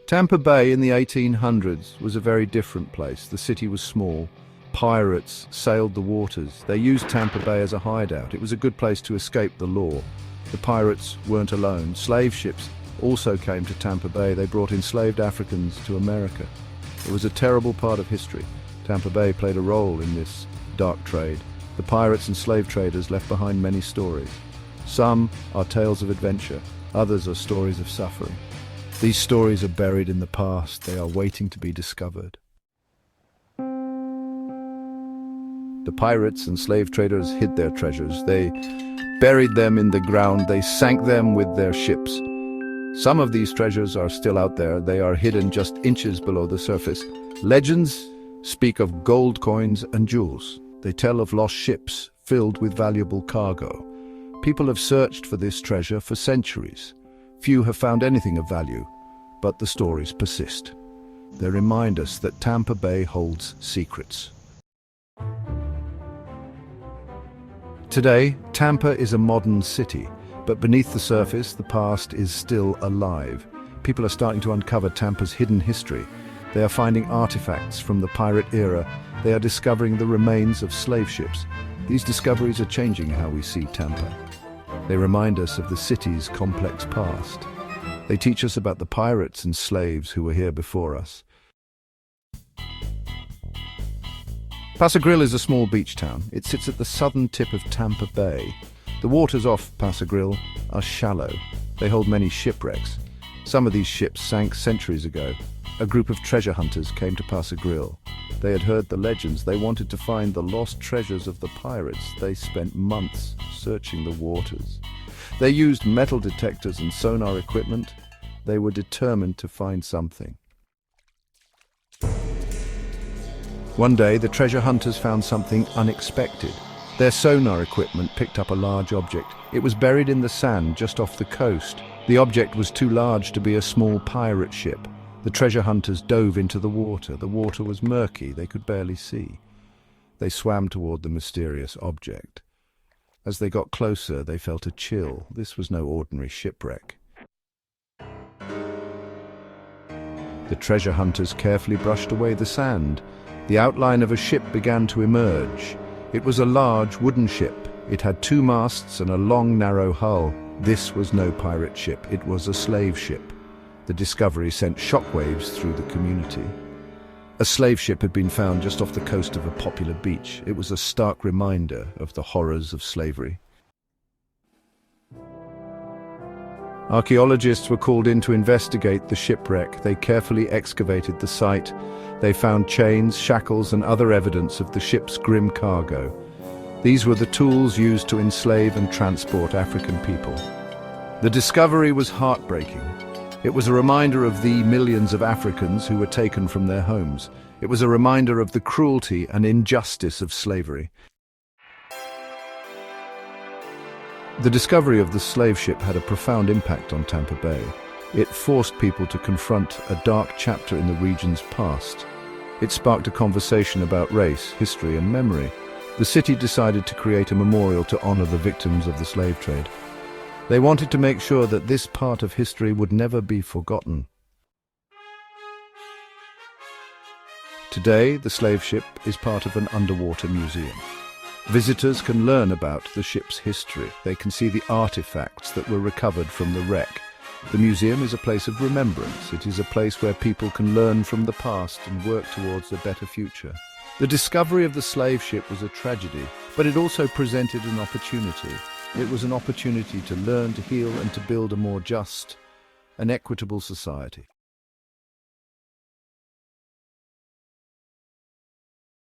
Tampa Bay in the 1800s was a very different place. The city was small. Pirates sailed the waters. They used Tampa Bay as a hideout. It was a good place to escape the law. The pirates weren't alone. Slave ships also came to Tampa Bay. They brought enslaved Africans to America. It was a terrible part of history. Tampa Bay played a role in this dark trade. The pirates and slave traders left behind many stories. Some are tales of adventure, others are stories of suffering. These stories are buried in the past. They are waiting to be discovered. The pirates and slave traders hid their treasures. They buried them in the ground. They sank them with their ships. Some of these treasures are still out there. They are hidden just inches below the surface. Legends speak of gold coins and jewels. They tell of lost ships filled with valuable cargo. People have searched for this treasure for centuries. Few have found anything of value, but the stories persist. They remind us that Tampa Bay holds secrets. Today, Tampa is a modern city, but beneath the surface, the past is still alive. People are starting to uncover Tampa's hidden history. They are finding artifacts from the pirate era. They are discovering the remains of slave ships. These discoveries are changing how we see Tampa. They remind us of the city's complex past. They teach us about the pirates and slaves who were here before us. Paso Grill is a small beach town. It sits at the southern tip of Tampa Bay. The waters off Paso Grill are shallow. They hold many shipwrecks. Some of these ships sank centuries ago. A group of treasure hunters came to Paso Grill. They had heard the legends. They wanted to find the lost treasures of the pirates. They spent months searching the waters. They used metal detectors and sonar equipment. They were determined to find something. One day, the treasure hunters found something unexpected. Their sonar equipment picked up a large object. It was buried in the sand just off the coast. The object was too large to be a small pirate ship. The treasure hunters dove into the water. The water was murky. They could barely see. They swam toward the mysterious object. As they got closer, they felt a chill. This was no ordinary shipwreck. The treasure hunters carefully brushed away the sand. The outline of a ship began to emerge. It was a large wooden ship. It had 2 masts and a long, narrow hull. This was no pirate ship. It was a slave ship. The discovery sent shockwaves through the community. A slave ship had been found just off the coast of a popular beach. It was a stark reminder of the horrors of slavery. Archaeologists were called in to investigate the shipwreck. They carefully excavated the site. They found chains, shackles, and other evidence of the ship's grim cargo. These were the tools used to enslave and transport African people. The discovery was heartbreaking. It was a reminder of the millions of Africans who were taken from their homes. It was a reminder of the cruelty and injustice of slavery. The discovery of the slave ship had a profound impact on Tampa Bay. It forced people to confront a dark chapter in the region's past. It sparked a conversation about race, history, and memory. The city decided to create a memorial to honor the victims of the slave trade. They wanted to make sure that this part of history would never be forgotten. Today, the slave ship is part of an underwater museum. Visitors can learn about the ship's history. They can see the artifacts that were recovered from the wreck. The museum is a place of remembrance. It is a place where people can learn from the past and work towards a better future. The discovery of the slave ship was a tragedy, but it also presented an opportunity. It was an opportunity to learn, to heal, and to build a more just and equitable society.